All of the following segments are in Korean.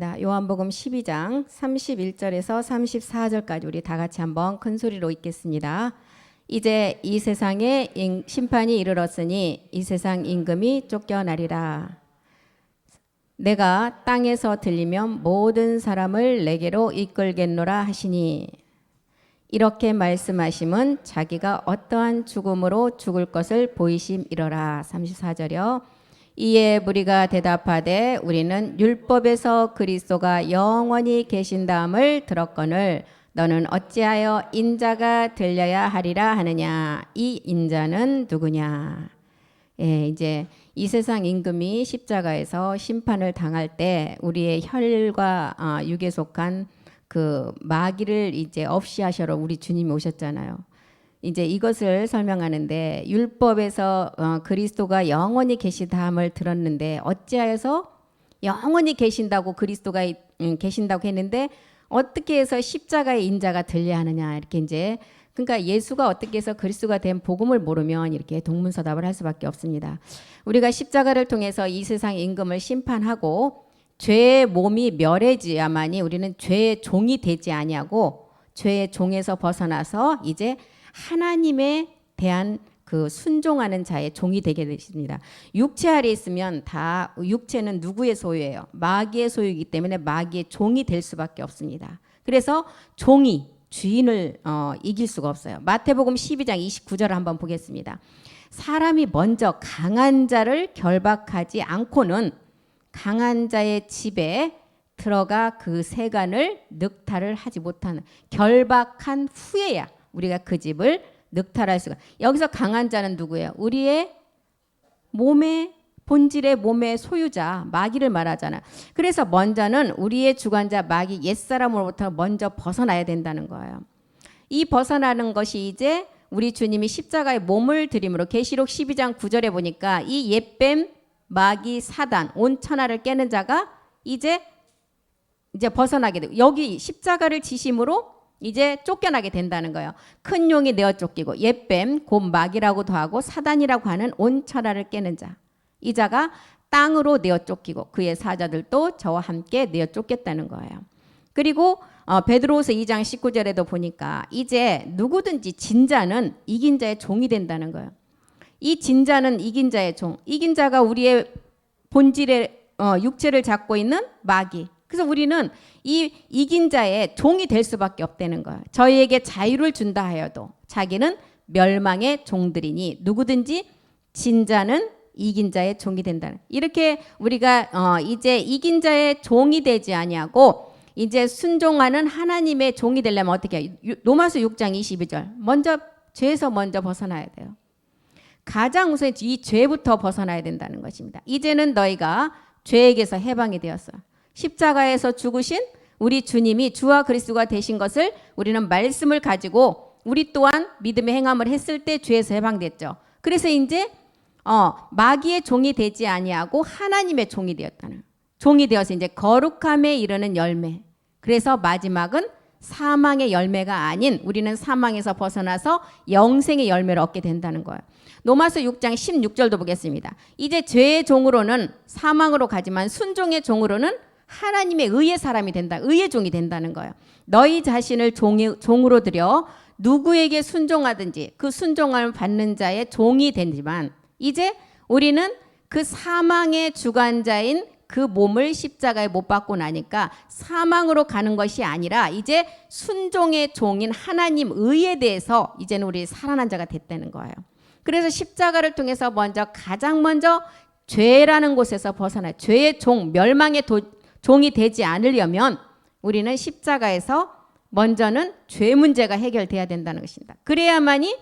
요한복음 12장 31절에서 34절까지 우리 다 같이 한번 큰 소리로 읽겠습니다. 이제 이 세상에 심판이 이르렀으니 이 세상 임금이 쫓겨나리라. 내가 땅에서 들리면 모든 사람을 내게로 이끌겠노라 하시니, 이렇게 말씀하심은 자기가 어떠한 죽음으로 죽을 것을 보이심이러라. 34절이요. 이에 무리가 대답하되 우리는 율법에서 그리스도가 영원히 계신다함을 들었거늘 너는 어찌하여 인자가 들려야 하리라 하느냐. 이 인자는 누구냐. 이제 이 세상 임금이 십자가에서 심판을 당할 때 우리의 혈과 육에 속한 그 마귀를 이제 없이 하셔러 우리 주님이 오셨잖아요. 이제 이것을 설명하는데, 율법에서 그리스도가 영원히 계시다함을 들었는데 어찌하여서 영원히 계신다고 그리스도가 계신다고 했는데 어떻게 해서 십자가의 인자가 들려야 하느냐, 이렇게 이제 그러니까 예수가 어떻게 해서 그리스도가 된 복음을 모르면 이렇게 동문서답을 할 수밖에 없습니다. 우리가 십자가를 통해서 이 세상 임금을 심판하고 죄의 몸이 멸해져야만이 우리는 죄의 종이 되지 아니하고 죄의 종에서 벗어나서 이제 하나님에 대한 그 순종하는 자의 종이 되게 되십니다. 육체 아래 있으면 다 육체는 누구의 소유예요? 마귀의 소유이기 때문에 마귀의 종이 될 수밖에 없습니다. 그래서 종이 주인을 이길 수가 없어요. 마태복음 12장 29절을 한번 보겠습니다. 사람이 먼저 강한 자를 결박하지 않고는 강한 자의 집에 들어가 그 세간을 늑탈을 하지 못하는, 결박한 후에야 우리가 그 집을 늑탈할 수가. 여기서 강한 자는 누구예요? 우리의 몸의 본질의 몸의 소유자 마귀를 말하잖아요. 그래서 먼저는 우리의 주관자 마귀 옛사람으로부터 먼저 벗어나야 된다는 거예요. 이 벗어나는 것이 이제 우리 주님이 십자가에 몸을 들임으로, 계시록 12장 9절에 보니까 이 옛뱀 마귀 사단 온 천하를 깨는 자가 이제 벗어나게 되고, 여기 십자가를 지심으로 이제 쫓겨나게 된다는 거예요. 큰 용이 내어 쫓기고 옛뱀 곧 마귀라고도 하고 사단이라고 하는 온 천하를 깨는 자, 이 자가 땅으로 내어 쫓기고 그의 사자들도 저와 함께 내어 쫓겠다는 거예요. 그리고 베드로후서 2장 19절에도 보니까 이제 누구든지 진자는 이긴 자의 종이 된다는 거예요. 이 진자는 이긴 자의 종, 이긴 자가 우리의 본질의 육체를 잡고 있는 마귀. 그래서 우리는 이 이긴 자의 종이 될 수밖에 없다는 거예요. 저희에게 자유를 준다 하여도 자기는 멸망의 종들이니 누구든지 진자는 이긴 자의 종이 된다는, 이렇게 우리가 이제 이긴 자의 종이 되지 아니하고 이제 순종하는 하나님의 종이 되려면 어떻게 해요? 로마서 6장 22절 먼저 죄에서 먼저 벗어나야 돼요. 가장 우선 이 죄부터 벗어나야 된다는 것입니다. 이제는 너희가 죄에게서 해방이 되었어. 십자가에서 죽으신 우리 주님이 주와 그리스도가 되신 것을 우리는 말씀을 가지고 우리 또한 믿음의 행함을 했을 때 죄에서 해방됐죠. 그래서 이제 마귀의 종이 되지 아니하고 하나님의 종이 되었다는, 종이 되어서 이제 거룩함에 이르는 열매. 그래서 마지막은 사망의 열매가 아닌 우리는 사망에서 벗어나서 영생의 열매를 얻게 된다는 거예요. 로마서 6장 16절도 보겠습니다. 이제 죄의 종으로는 사망으로 가지만 순종의 종으로는 하나님의 의의 사람이 된다. 의의 종이 된다는 거예요. 너희 자신을 종으로 들여 누구에게 순종하든지 그 순종함을 받는 자의 종이 되지만, 이제 우리는 그 사망의 주관자인 그 몸을 십자가에 못 박고 나니까 사망으로 가는 것이 아니라 이제 순종의 종인 하나님 의에 대해서 이제는 우리 살아난 자가 됐다는 거예요. 그래서 십자가를 통해서 가장 먼저 죄라는 곳에서 벗어나 죄의 종, 멸망의 종이 되지 않으려면 우리는 십자가에서 먼저는 죄 문제가 해결돼야 된다는 것입니다. 그래야만이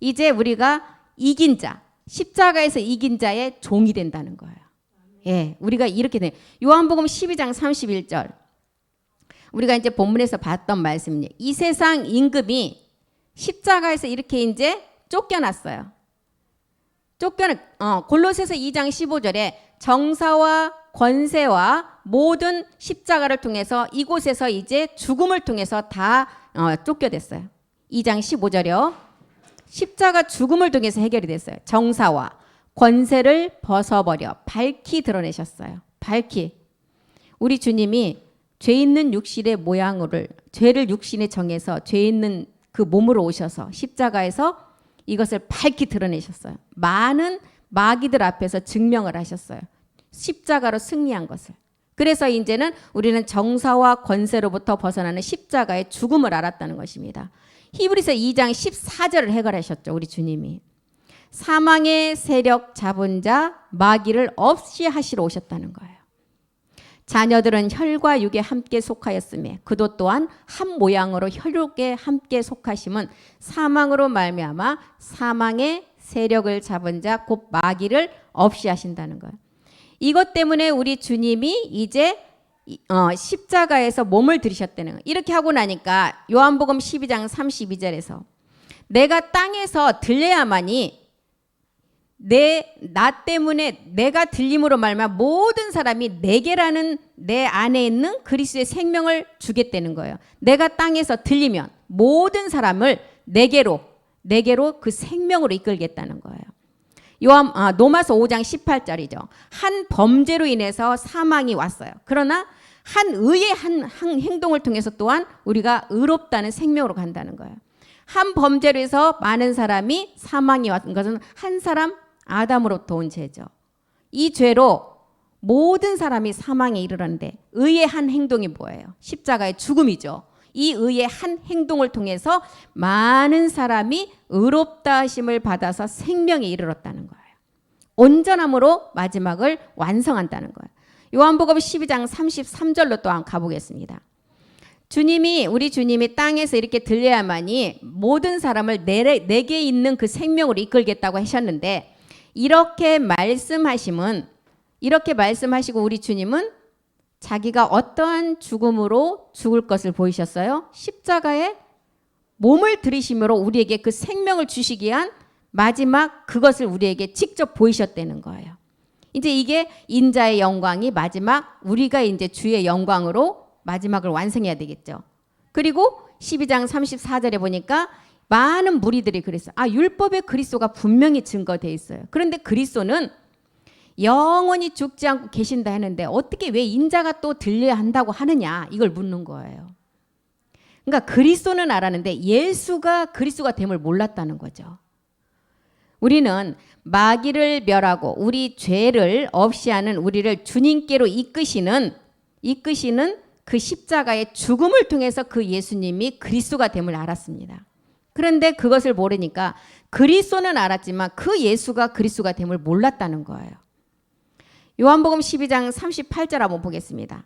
이제 우리가 이긴 자, 십자가에서 이긴 자의 종이 된다는 거예요. 우리가 이렇게 돼. 요한복음 12장 31절. 우리가 이제 본문에서 봤던 말씀이에요. 이 세상 임금이 십자가에서 이렇게 이제 쫓겨났어요. 골로새서 2장 15절에 정사와 권세와 모든 십자가를 통해서 이곳에서 이제 죽음을 통해서 다 쫓겨됐어요. 2장 15절이요. 십자가 죽음을 통해서 해결이 됐어요. 정사와 권세를 벗어버려 밝히 드러내셨어요. 밝히. 우리 주님이 죄 있는 육신의 모양을 죄를 육신에 정해서 죄 있는 그 몸으로 오셔서 십자가에서 이것을 밝히 드러내셨어요. 많은 마귀들 앞에서 증명을 하셨어요. 십자가로 승리한 것을. 그래서 이제는 우리는 정사와 권세로부터 벗어나는 십자가의 죽음을 알았다는 것입니다. 히브리서 2장 14절을 해결하셨죠. 우리 주님이. 사망의 세력 잡은 자 마귀를 없이 하시러 오셨다는 거예요. 자녀들은 혈과 육에 함께 속하였으며 그도 또한 한 모양으로 혈육에 함께 속하심은 사망으로 말미암아 사망의 세력을 잡은 자 곧 마귀를 없이 하신다는 거예요. 이것 때문에 우리 주님이 이제 십자가에서 몸을 들이셨다는 거예요. 이렇게 하고 나니까 요한복음 12장 32절에서 내가 땅에서 들려야만이 나 때문에 내가 들림으로 말미암아 모든 사람이 내게라는 내 안에 있는 그리스도의 생명을 주겠다는 거예요. 내가 땅에서 들리면 모든 사람을 내게로 그 생명으로 이끌겠다는 거예요. 로마서 5장 18절이죠. 한 범죄로 인해서 사망이 왔어요. 그러나 한 의의 한 행동을 통해서 또한 우리가 의롭다는 생명으로 간다는 거예요. 한 범죄로 해서 많은 사람이 사망이 왔던 것은 한 사람 아담으로부터 온 죄죠. 이 죄로 모든 사람이 사망에 이르렀는데 의의 한 행동이 뭐예요? 십자가의 죽음이죠. 이 의의 한 행동을 통해서 많은 사람이 의롭다 하심을 받아서 생명에 이르렀다는 거예요. 온전함으로 마지막을 완성한다는 거예요. 요한복음 12장 33절로 또한 가보겠습니다. 우리 주님이 땅에서 이렇게 들려야만이 모든 사람을 내게 있는 그 생명으로 이끌겠다고 하셨는데 이렇게 말씀하시고 우리 주님은 자기가 어떠한 죽음으로 죽을 것을 보이셨어요? 십자가에 몸을 들이심으로 우리에게 그 생명을 주시기 위한 마지막 그것을 우리에게 직접 보이셨다는 거예요. 이제 이게 인자의 영광이 마지막 우리가 이제 주의 영광으로 마지막을 완성해야 되겠죠. 그리고 12장 34절에 보니까 많은 무리들이 그랬어요. 율법에 그리스도가 분명히 증거되어 있어요. 그런데 그리스도는 영원히 죽지 않고 계신다 하는데 어떻게 왜 인자가 또 들려야 한다고 하느냐 이걸 묻는 거예요. 그러니까 그리스도는 알았는데 예수가 그리스도가 됨을 몰랐다는 거죠. 우리는 마귀를 멸하고 우리 죄를 없이 하는 우리를 주님께로 이끄시는 그 십자가의 죽음을 통해서 그 예수님이 그리스도가 됨을 알았습니다. 그런데 그것을 모르니까 그리스도는 알았지만 그 예수가 그리스도가 됨을 몰랐다는 거예요. 요한복음 12장 38절 한번 보겠습니다.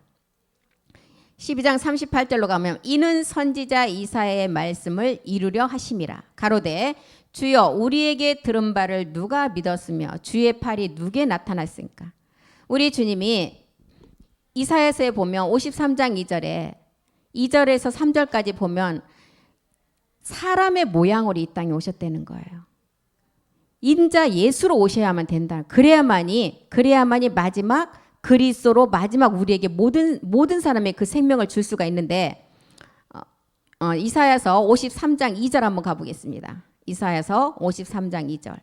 12장 38절로 가면 이는 선지자 이사야의 말씀을 이루려 하심이라. 가로되 주여 우리에게 들은 바를 누가 믿었으며 주의 팔이 누구에 나타났습니까? 우리 주님이 이사야서에 보면 53장 2절에서 3절까지 보면 사람의 모양으로 이 땅에 오셨다는 거예요. 인자 예수로 오셔야만 된다. 그래야만이 마지막 그리스도로 마지막 우리에게 모든 사람의 그 생명을 줄 수가 있는데 이사야서 53장 2절 한번 가보겠습니다. 이사야서 53장 2절.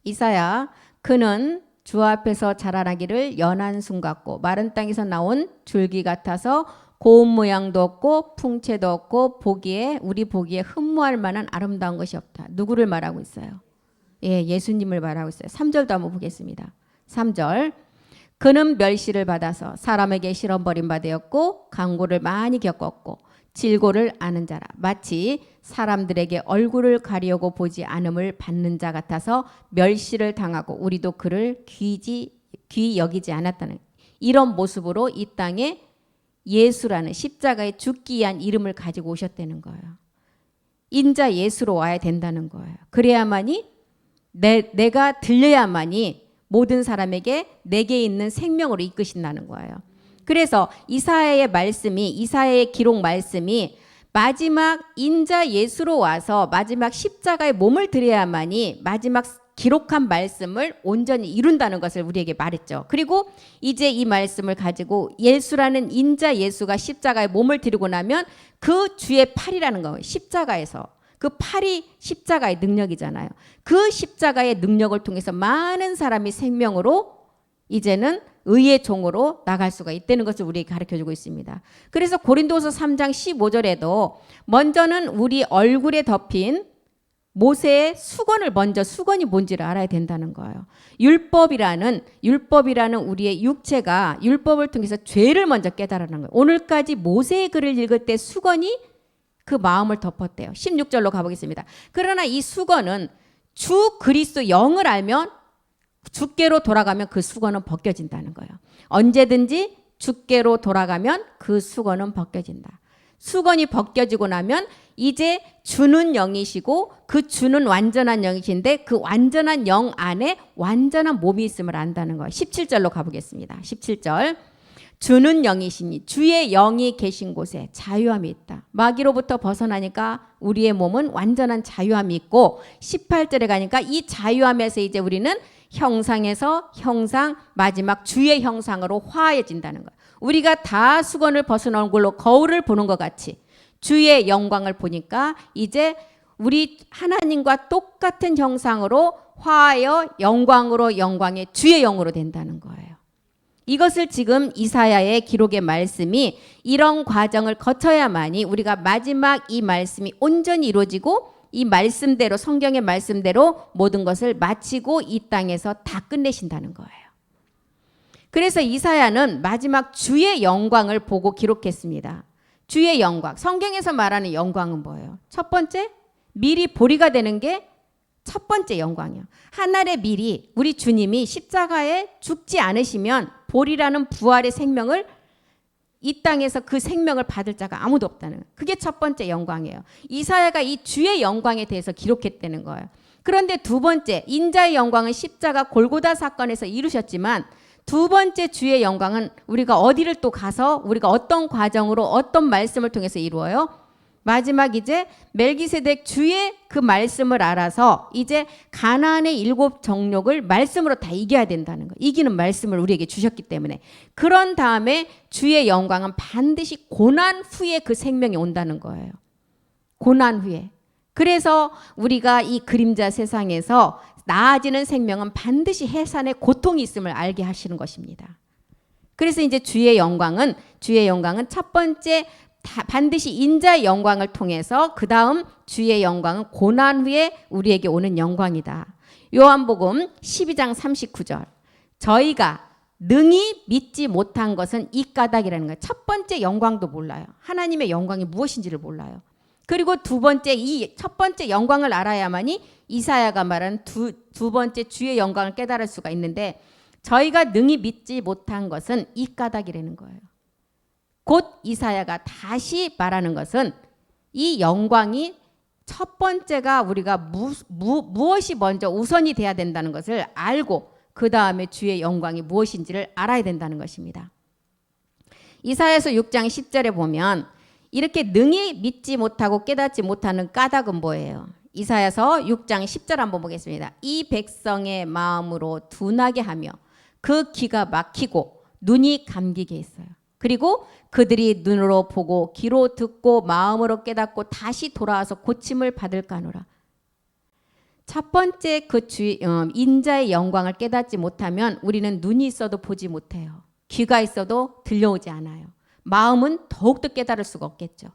이사야 그는 주 앞에서 자라나기를 연한 순 같고 마른 땅에서 나온 줄기 같아서 고운 모양도 없고 풍채도 없고 우리 보기에 흠모할 만한 아름다운 것이 없다. 누구를 말하고 있어요? 예수님을 말하고 있어요. 3절도 한번 보겠습니다. 3절. 그는 멸시를 받아서 사람에게 시험 버림받았고 강고를 많이 겪었고 질고를 아는 자라. 마치 사람들에게 얼굴을 가리우고 보지 않음을 받는 자 같아서 멸시를 당하고 우리도 그를 귀히 여기지 않았다는 이런 모습으로 이 땅에 예수라는 십자가에 죽기 위한 이름을 가지고 오셨다는 거예요. 인자 예수로 와야 된다는 거예요. 그래야만이 내가 들려야만이 모든 사람에게 내게 있는 생명으로 이끄신다는 거예요. 그래서 이사야의 기록 말씀이 마지막 인자 예수로 와서 마지막 십자가에 몸을 들여야만이 마지막 기록한 말씀을 온전히 이룬다는 것을 우리에게 말했죠. 그리고 이제 이 말씀을 가지고 예수라는 인자 예수가 십자가에 몸을 들이고 나면 그 주의 팔이라는 거예요. 십자가에서 그 팔이 십자가의 능력이잖아요. 그 십자가의 능력을 통해서 많은 사람이 생명으로 이제는 의의 종으로 나갈 수가 있다는 것을 우리에게 가르쳐주고 있습니다. 그래서 고린도서 3장 15절에도 먼저는 우리 얼굴에 덮인 모세의 수건을 먼저 수건이 뭔지를 알아야 된다는 거예요. 율법이라는 우리의 육체가 율법을 통해서 죄를 먼저 깨달아는 거예요. 오늘까지 모세의 글을 읽을 때 수건이 그 마음을 덮었대요. 16절로 가보겠습니다. 그러나 이 수건은 주 그리스도 영을 알면 주께로 돌아가면 그 수건은 벗겨진다는 거예요. 언제든지 주께로 돌아가면 그 수건은 벗겨진다. 수건이 벗겨지고 나면 이제 주는 영이시고 그 주는 완전한 영이신데 그 완전한 영 안에 완전한 몸이 있음을 안다는 거예요. 17절로 가보겠습니다. 17절. 주는 영이시니 주의 영이 계신 곳에 자유함이 있다. 마귀로부터 벗어나니까 우리의 몸은 완전한 자유함이 있고 18절에 가니까 이 자유함에서 이제 우리는 형상에서 형상 마지막 주의 형상으로 화해진다는 거예요. 우리가 다 수건을 벗어놓은 걸로 거울을 보는 것 같이 주의 영광을 보니까 이제 우리 하나님과 똑같은 형상으로 화하여 영광으로 영광의 주의 영으로 된다는 거예요. 이것을 지금 이사야의 기록의 말씀이 이런 과정을 거쳐야만이 우리가 마지막 이 말씀이 온전히 이루어지고 이 말씀대로 성경의 말씀대로 모든 것을 마치고 이 땅에서 다 끝내신다는 거예요. 그래서 이사야는 마지막 주의 영광을 보고 기록했습니다. 주의 영광. 성경에서 말하는 영광은 뭐예요? 첫 번째, 미리 보리가 되는 게 첫 번째 영광이에요. 하늘의 미리 우리 주님이 십자가에 죽지 않으시면 보리라는 부활의 생명을 이 땅에서 그 생명을 받을 자가 아무도 없다는 그게 첫 번째 영광이에요. 이사야가 이 주의 영광에 대해서 기록했다는 거예요. 그런데 두 번째 인자의 영광은 십자가 골고다 사건에서 이루셨지만 두 번째 주의 영광은 우리가 어디를 또 가서 우리가 어떤 과정으로 어떤 말씀을 통해서 이루어요? 마지막 이제 멜기세덱 주의 그 말씀을 알아서 이제 가나안의 7 정욕을 말씀으로 다 이겨야 된다는 거예요. 이기는 말씀을 우리에게 주셨기 때문에. 그런 다음에 주의 영광은 반드시 고난 후에 그 생명이 온다는 거예요. 고난 후에. 그래서 우리가 이 그림자 세상에서 나아지는 생명은 반드시 해산의 고통이 있음을 알게 하시는 것입니다. 그래서 이제 주의 영광은 첫 번째 반드시 인자의 영광을 통해서 그 다음 주의 영광은 고난 후에 우리에게 오는 영광이다. 요한복음 12장 39절. 저희가 능히 믿지 못한 것은 이 까닭이라는 거예요. 첫 번째 영광도 몰라요. 하나님의 영광이 무엇인지를 몰라요. 그리고 두 번째 이 첫 번째 영광을 알아야만이 이사야가 말한 두 번째 주의 영광을 깨달을 수가 있는데 저희가 능히 믿지 못한 것은 이 까닭이라는 거예요. 곧 이사야가 다시 말하는 것은 이 영광이 첫 번째가 우리가 무엇이 먼저 우선이 돼야 된다는 것을 알고 그 다음에 주의 영광이 무엇인지를 알아야 된다는 것입니다. 이사야서 6장 10절에 보면 이렇게 능히 믿지 못하고 깨닫지 못하는 까닭은 뭐예요? 이사야서 6장 10절 한번 보겠습니다. 이 백성의 마음으로 둔하게 하며 그 귀가 막히고 눈이 감기게 했어요. 그리고 그들이 눈으로 보고 귀로 듣고 마음으로 깨닫고 다시 돌아와서 고침을 받을까노라. 첫 번째 그 인자의 영광을 깨닫지 못하면 우리는 눈이 있어도 보지 못해요. 귀가 있어도 들려오지 않아요. 마음은 더욱더 깨달을 수가 없겠죠.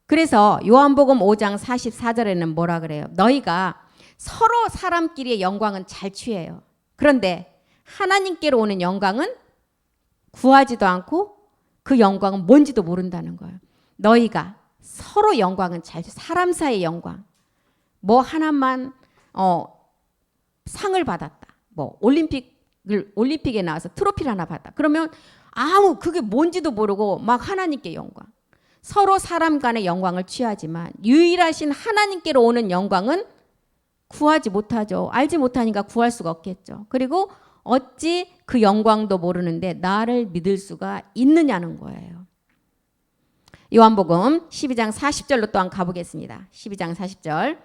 그래서 요한복음 5장 44절에는 뭐라 그래요? 너희가 서로 사람끼리의 영광은 잘 취해요. 그런데 하나님께로 오는 영광은 구하지도 않고 그 영광은 뭔지도 모른다는 거예요. 너희가 서로 영광은 잘 사람 사이의 영광. 뭐 하나만 상을 받았다. 뭐 올림픽에 나와서 트로피를 하나 받았다. 그러면 그게 뭔지도 모르고 막 하나님께 영광. 서로 사람 간의 영광을 취하지만 유일하신 하나님께로 오는 영광은 구하지 못하죠. 알지 못하니까 구할 수가 없겠죠. 그리고 어찌 그 영광도 모르는데 나를 믿을 수가 있느냐는 거예요. 요한복음 12장 40절로 또한 가보겠습니다. 12장 40절.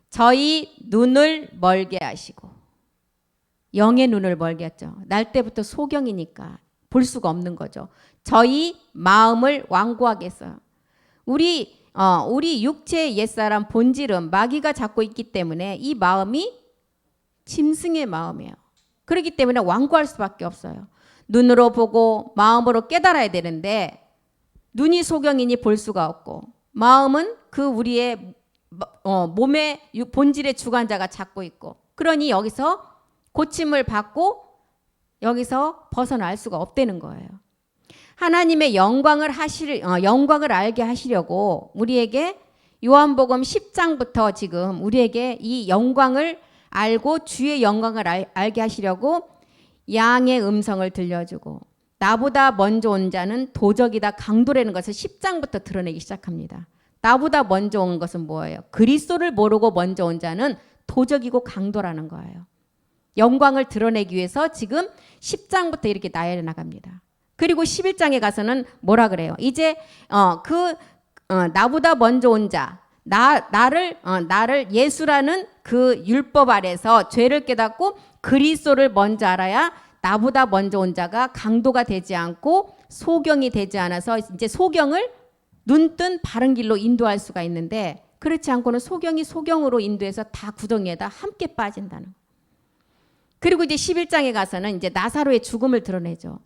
저희 눈을 멀게 하시고 영의 눈을 멀게 했죠. 날 때부터 소경이니까 볼 수가 없는 거죠. 저희 마음을 완고하게 했어요. 우리 우리 육체의 옛사람 본질은 마귀가 잡고 있기 때문에 이 마음이 짐승의 마음이에요. 그렇기 때문에 완고할 수밖에 없어요. 눈으로 보고 마음으로 깨달아야 되는데 눈이 소경이니 볼 수가 없고 마음은 그 우리의 몸의 본질의 주관자가 잡고 있고 그러니 여기서 고침을 받고 여기서 벗어날 수가 없다는 거예요. 하나님의 영광을 알게 하시려고 우리에게 요한복음 10장부터 지금 우리에게 이 영광을 알고 주의 영광을 알게 하시려고 양의 음성을 들려주고 나보다 먼저 온 자는 도적이다 강도라는 것을 10장부터 드러내기 시작합니다. 나보다 먼저 온 것은 뭐예요? 그리스도를 모르고 먼저 온 자는 도적이고 강도라는 거예요. 영광을 드러내기 위해서 지금 10장부터 이렇게 나열해 나갑니다. 그리고 11장에 가서는 뭐라 그래요? 이제 나보다 먼저 온 자, 나를 예수라는 그 율법 아래서 죄를 깨닫고 그리스도를 먼저 알아야 나보다 먼저 온 자가 강도가 되지 않고 소경이 되지 않아서 이제 소경을 눈뜬 바른 길로 인도할 수가 있는데 그렇지 않고는 소경이 소경으로 인도해서 다 구덩이에다 함께 빠진다는 거예요. 그리고 이제 11장에 가서는 이제 나사로의 죽음을 드러내죠.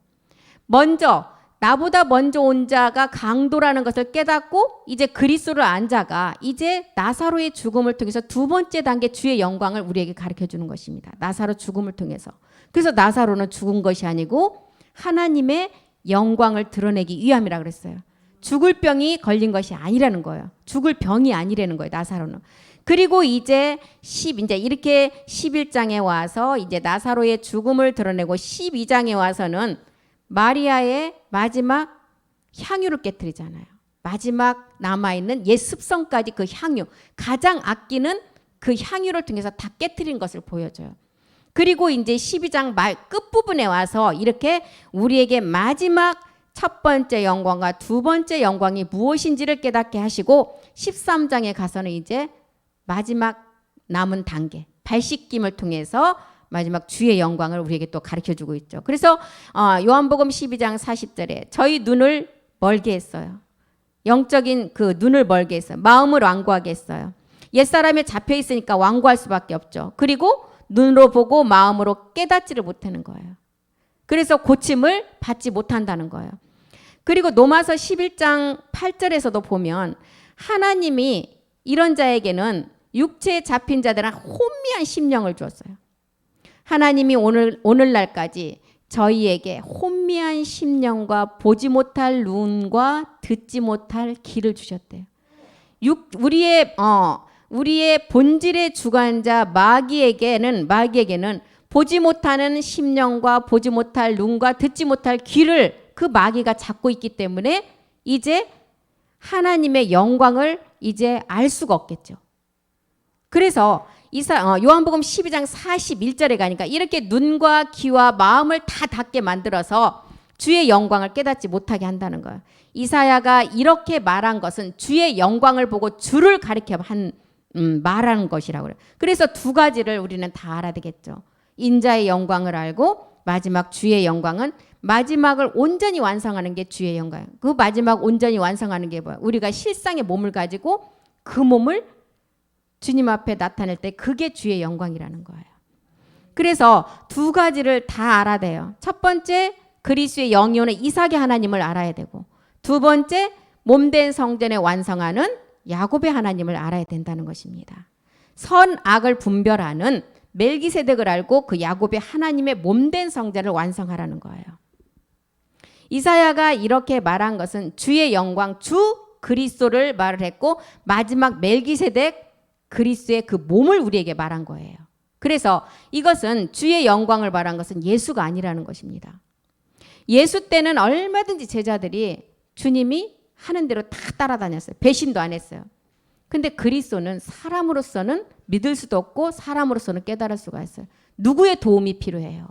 나보다 먼저 온 자가 강도라는 것을 깨닫고 이제 그리스도를 안 자가 이제 나사로의 죽음을 통해서 두 번째 단계 주의 영광을 우리에게 가르쳐 주는 것입니다. 나사로 죽음을 통해서. 그래서 나사로는 죽은 것이 아니고 하나님의 영광을 드러내기 위함이라 그랬어요. 죽을 병이 걸린 것이 아니라는 거예요. 죽을 병이 아니라는 거예요. 나사로는. 그리고 이제 이렇게 11장에 와서 이제 나사로의 죽음을 드러내고 12장에 와서는 마리아의 마지막 향유를 깨뜨리잖아요. 마지막 남아있는 옛 습성까지 그 향유, 가장 아끼는 그 향유를 통해서 다 깨뜨린 것을 보여줘요. 그리고 이제 12장 끝부분에 와서 이렇게 우리에게 마지막 첫 번째 영광과 두 번째 영광이 무엇인지를 깨닫게 하시고 13장에 가서는 이제 마지막 남은 단계, 발씻김을 통해서 마지막 주의 영광을 우리에게 또 가르쳐주고 있죠. 그래서 요한복음 12장 40절에 저희 눈을 멀게 했어요. 영적인 그 눈을 멀게 했어요. 마음을 완고하게 했어요. 옛사람에 잡혀 있으니까 완고할 수밖에 없죠. 그리고 눈으로 보고 마음으로 깨닫지를 못하는 거예요. 그래서 고침을 받지 못한다는 거예요. 그리고 로마서 11장 8절에서도 보면 하나님이 이런 자에게는 육체에 잡힌 자들은 혼미한 심령을 주었어요. 하나님이 오늘날까지 저희에게 혼미한 심령과 보지 못할 눈과 듣지 못할 귀를 주셨대요. 우리의 본질의 주관자 마귀에게는 보지 못하는 심령과 보지 못할 눈과 듣지 못할 귀를 그 마귀가 잡고 있기 때문에 이제 하나님의 영광을 이제 알 수가 없겠죠. 그래서 요한복음 12장 41절에 가니까 이렇게 눈과 귀와 마음을 다 닫게 만들어서 주의 영광을 깨닫지 못하게 한다는 거예요. 이사야가 이렇게 말한 것은 주의 영광을 보고 주를 가리켜 말하는 것이라고 그래요. 그래서 두 가지를 우리는 다 알아야 되겠죠. 인자의 영광을 알고 마지막 주의 영광은 마지막을 온전히 완성하는 게 주의 영광. 그 마지막 온전히 완성하는 게 뭐야? 우리가 실상의 몸을 가지고 그 몸을 주님 앞에 나타낼 때 그게 주의 영광이라는 거예요. 그래서 두 가지를 다 알아야 돼요. 첫 번째 그리스도의 영이 오는 이삭의 하나님을 알아야 되고 두 번째 몸된 성전에 완성하는 야곱의 하나님을 알아야 된다는 것입니다. 선악을 분별하는 멜기세덱을 알고 그 야곱의 하나님의 몸된 성전을 완성하라는 거예요. 이사야가 이렇게 말한 것은 주의 영광, 주 그리스도를 말을 했고 마지막 멜기세덱 그리스도의 그 몸을 우리에게 말한 거예요. 그래서 이것은 주의 영광을 말한 것은 예수가 아니라는 것입니다. 예수 때는 얼마든지 제자들이 주님이 하는 대로 다 따라다녔어요. 배신도 안 했어요. 근데 그리스도는 사람으로서는 믿을 수도 없고 사람으로서는 깨달을 수가 있어요. 누구의 도움이 필요해요?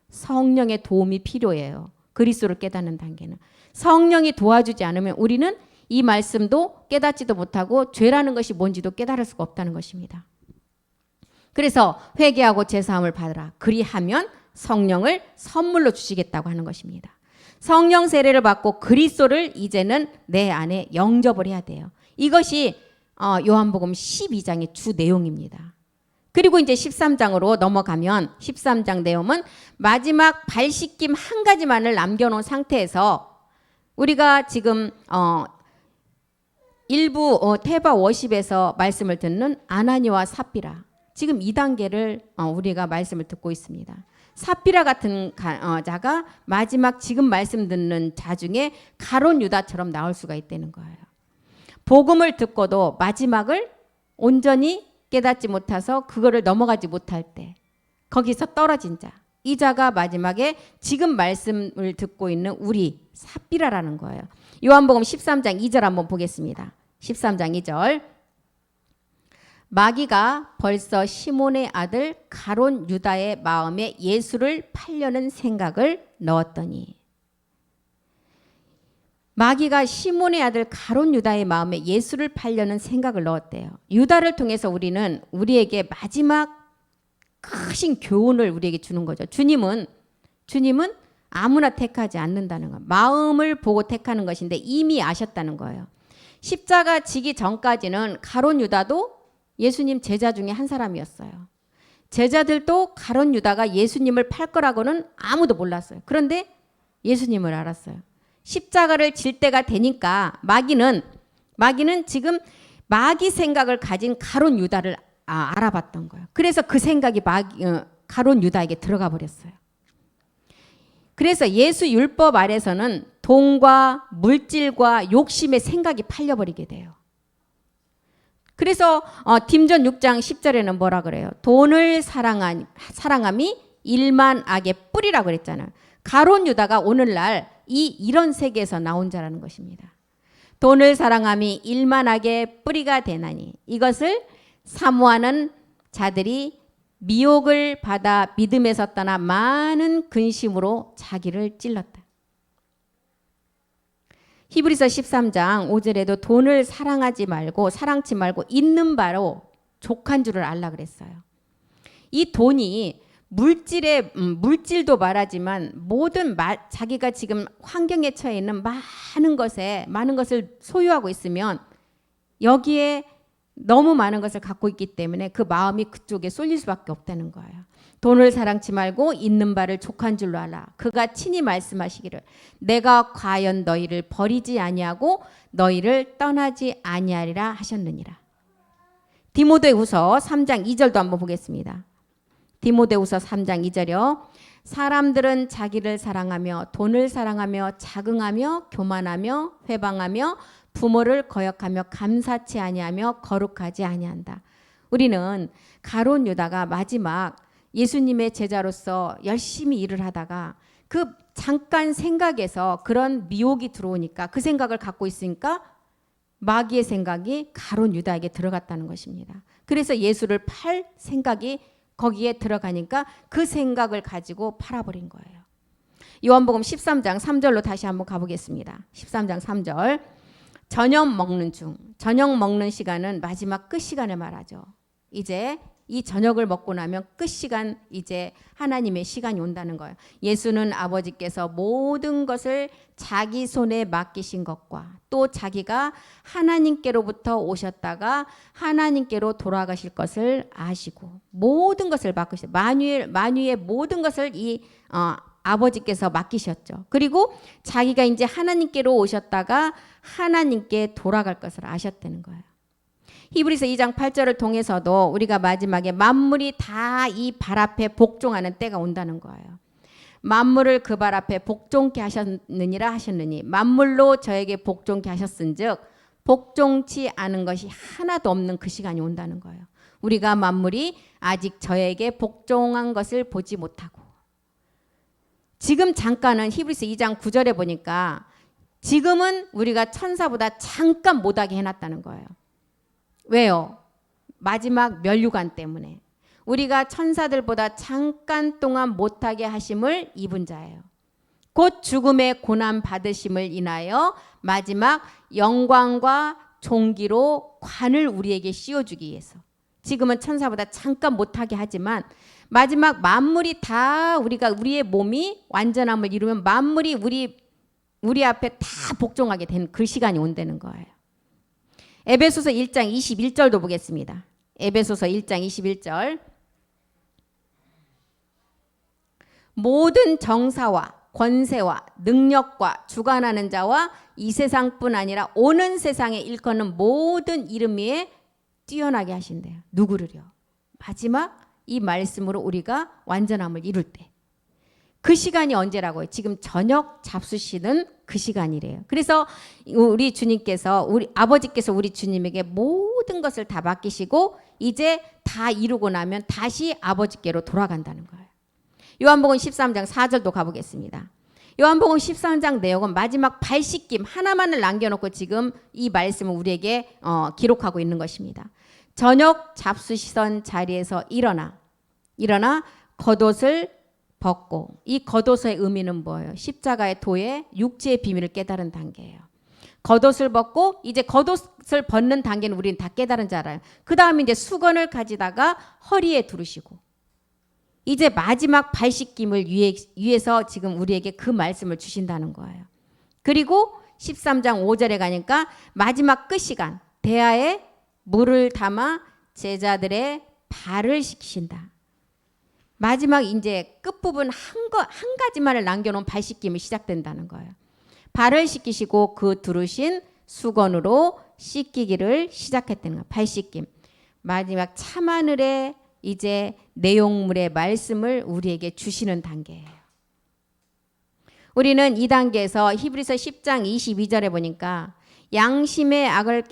성령의 도움이 필요해요. 그리스도를 깨닫는 단계는. 성령이 도와주지 않으면 우리는 이 말씀도 깨닫지도 못하고 죄라는 것이 뭔지도 깨달을 수가 없다는 것입니다. 그래서 회개하고 제사함을 받으라. 그리하면 성령을 선물로 주시겠다고 하는 것입니다. 성령 세례를 받고 그리스도를 이제는 내 안에 영접을 해야 돼요. 이것이 요한복음 12장의 주 내용입니다. 그리고 이제 13장으로 넘어가면 13장 내용은 마지막 발 씻김 한 가지만을 남겨놓은 상태에서 우리가 지금 일부 테바 워십에서 말씀을 듣는 아나니와 삽비라, 지금 이 단계를 우리가 말씀을 듣고 있습니다. 삽비라 같은 자가 마지막 지금 말씀 듣는 자 중에 가룟 유다처럼 나올 수가 있다는 거예요. 복음을 듣고도 마지막을 온전히 깨닫지 못해서 그거를 넘어가지 못할 때 거기서 떨어진 자, 이 자가 마지막에 지금 말씀을 듣고 있는 우리 삽비라라는 거예요. 요한복음 13장 2절 한번 보겠습니다. 13장 2절. 마귀가 벌써 시몬의 아들 가룟 유다의 마음에 예수를 팔려는 생각을 넣었더니, 마귀가 시몬의 아들 가룟 유다의 마음에 예수를 팔려는 생각을 넣었대요. 유다를 통해서 우리는 우리에게 마지막 크신 교훈을 우리에게 주는 거죠. 주님은 아무나 택하지 않는다는 거예요. 마음을 보고 택하는 것인데 이미 아셨다는 거예요. 십자가 지기 전까지는 가룟 유다도 예수님 제자 중에 한 사람이었어요. 제자들도 가룟 유다가 예수님을 팔 거라고는 아무도 몰랐어요. 그런데 예수님을 알았어요. 십자가를 질 때가 되니까 마귀는 지금 마귀 생각을 가진 가룟 유다를 알아봤던 거예요. 그래서 그 생각이 가룟 유다에게 들어가 버렸어요. 그래서 예수 율법 아래서는 돈과 물질과 욕심의 생각이 팔려버리게 돼요. 그래서 딤전 6장 10절에는 뭐라 그래요? 돈을 사랑함이 일만 악의 뿌리라고 그랬잖아요. 가룟 유다가 오늘날 이런 세계에서 나온 자라는 것입니다. 돈을 사랑함이 일만 악의 뿌리가 되나니 이것을 사모하는 자들이 미혹을 받아 믿음에서 떠나 많은 근심으로 자기를 찔렀다. 히브리서 13장 5절에도 돈을 사랑치 말고 있는 바로 족한 줄을 알라 그랬어요. 이 돈이 물질도 말하지만 모든 자기가 지금 환경에 처해 있는 많은 것을 소유하고 있으면 여기에 너무 많은 것을 갖고 있기 때문에 그 마음이 그쪽에 쏠릴 수밖에 없다는 거예요. 돈을 사랑치 말고 있는 바를 족한 줄로 알아. 그가 친히 말씀하시기를 내가 과연 너희를 버리지 아니하고 너희를 떠나지 아니하리라 하셨느니라. 디모데후서 3장 2절도 한번 보겠습니다. 디모데후서 3장 2절이요. 사람들은 자기를 사랑하며 돈을 사랑하며 자긍하며 교만하며 회방하며 부모를 거역하며 감사치 아니하며 거룩하지 아니한다. 우리는 가룟 유다가 마지막 예수님의 제자로서 열심히 일을 하다가 그 잠깐 생각에서 그런 미혹이 들어오니까 그 생각을 갖고 있으니까 마귀의 생각이 가룟 유다에게 들어갔다는 것입니다. 그래서 예수를 팔 생각이 거기에 들어가니까 그 생각을 가지고 팔아버린 거예요. 요한복음 13장 3절로 다시 한번 가보겠습니다. 13장 3절. 저녁 먹는 시간은 마지막 끝 시간을 말하죠. 이제 이 저녁을 먹고 나면 끝 시간, 이제 하나님의 시간이 온다는 거예요. 예수는 아버지께서 모든 것을 자기 손에 맡기신 것과 또 자기가 하나님께로부터 오셨다가 하나님께로 돌아가실 것을 아시고 모든 것을 맡기셨어요. 만유의 모든 것을 아버지께서 맡기셨죠. 그리고 자기가 이제 하나님께로 오셨다가 하나님께 돌아갈 것을 아셨다는 거예요. 히브리서 2장 8절을 통해서도 우리가 마지막에 만물이 다 이 발 앞에 복종하는 때가 온다는 거예요. 만물을 그 발 앞에 복종케 하셨느니라 하셨느니 만물로 저에게 복종케 하셨은즉 복종치 않은 것이 하나도 없는 그 시간이 온다는 거예요. 우리가 만물이 아직 저에게 복종한 것을 보지 못하고 지금 잠깐은 히브리서 2장 9절에 보니까 지금은 우리가 천사보다 잠깐 못하게 해놨다는 거예요. 왜요? 마지막 면류관 때문에. 우리가 천사들보다 잠깐 동안 못하게 하심을 입은 자예요. 곧 죽음의 고난 받으심을 인하여 마지막 영광과 존귀로 관을 우리에게 씌워주기 위해서. 지금은 천사보다 잠깐 못하게 하지만 마지막 만물이 다 우리의 몸이 완전함을 이루면 만물이 우리 앞에 다 복종하게 되는 그 시간이 온다는 거예요. 에베소서 1장 21절도 보겠습니다. 에베소서 1장 21절. 모든 정사와 권세와 능력과 주관하는 자와 이 세상뿐 아니라 오는 세상에 일컫는 모든 이름 위에 뛰어나게 하신대요. 누구를요? 마지막 이 말씀으로 우리가 완전함을 이룰 때. 그 시간이 언제라고요? 지금 저녁 잡수시는 그 시간이래요. 그래서 우리 주님께서, 우리 아버지께서 우리 주님에게 모든 것을 다 맡기시고 이제 다 이루고 나면 다시 아버지께로 돌아간다는 거예요. 요한복음 13장 4절도 가보겠습니다. 요한복음 13장 내용은 마지막 발씻김 하나만을 남겨놓고 지금 이 말씀을 우리에게 기록하고 있는 것입니다. 저녁 잡수시던 자리에서 일어나 겉옷을 벗고, 이 겉옷의 의미는 뭐예요? 십자가의 도에 육체의 비밀을 깨달은 단계예요. 겉옷을 벗고 이제 겉옷을 벗는 단계는 우리는 다 깨달은 줄 알아요. 그 다음에 이제 수건을 가지다가 허리에 두르시고 이제 마지막 발씻김을 위해서 지금 우리에게 그 말씀을 주신다는 거예요. 그리고 13장 5절에 가니까 마지막 끝 시간 대야에 물을 담아 제자들의 발을 씻기신다. 마지막 이제 끝부분 한 가지만을 남겨놓은 발씻김이 시작된다는 거예요. 발을 씻기시고 그 두르신 수건으로 씻기기를 시작했다는 거예요. 발씻김. 마지막 참하늘의 이제 내용물의 말씀을 우리에게 주시는 단계예요. 우리는 이 단계에서 히브리서 10장 22절에 보니까 양심의 악을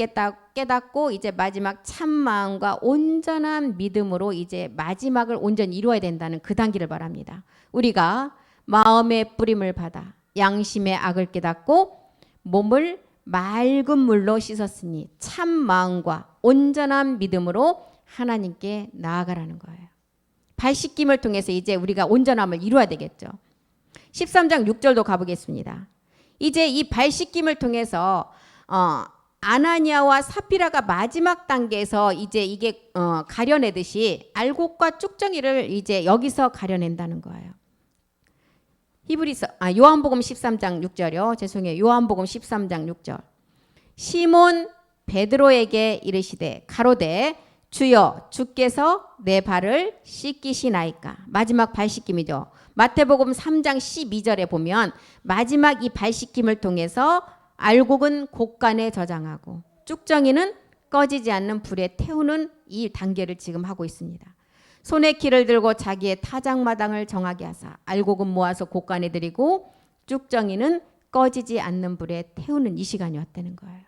깨닫고 이제 마지막 참 마음과 온전한 믿음으로 이제 마지막을 온전히 이루어야 된다는 그 단계를 말합니다. 우리가 마음의 뿌림을 받아 양심의 악을 깨닫고 몸을 맑은 물로 씻었으니 참 마음과 온전한 믿음으로 하나님께 나아가라는 거예요. 발씻김을 통해서 이제 우리가 온전함을 이루어야 되겠죠. 13장 6절도 가보겠습니다. 이제 이 발씻김을 통해서 아나니아와 삽비라가 마지막 단계에서 이제 이게 가려내듯이 알곡과 쭉정이를 이제 여기서 가려낸다는 거예요. 요한복음 13장 6절이요. 죄송해요. 요한복음 13장 6절. 시몬 베드로에게 이르시되 가로되 주여 주께서 내 발을 씻기시나이까. 마지막 발씻김이죠. 마태복음 3장 12절에 보면 마지막 이 발씻김을 통해서 알곡은 곡간에 저장하고 쭉정이는 꺼지지 않는 불에 태우는 이 단계를 지금 하고 있습니다. 손에 키를 들고 자기의 타작마당을 정하게 하사 알곡은 모아서 곡간에 들이고 쭉정이는 꺼지지 않는 불에 태우는 이 시간이 왔다는 거예요.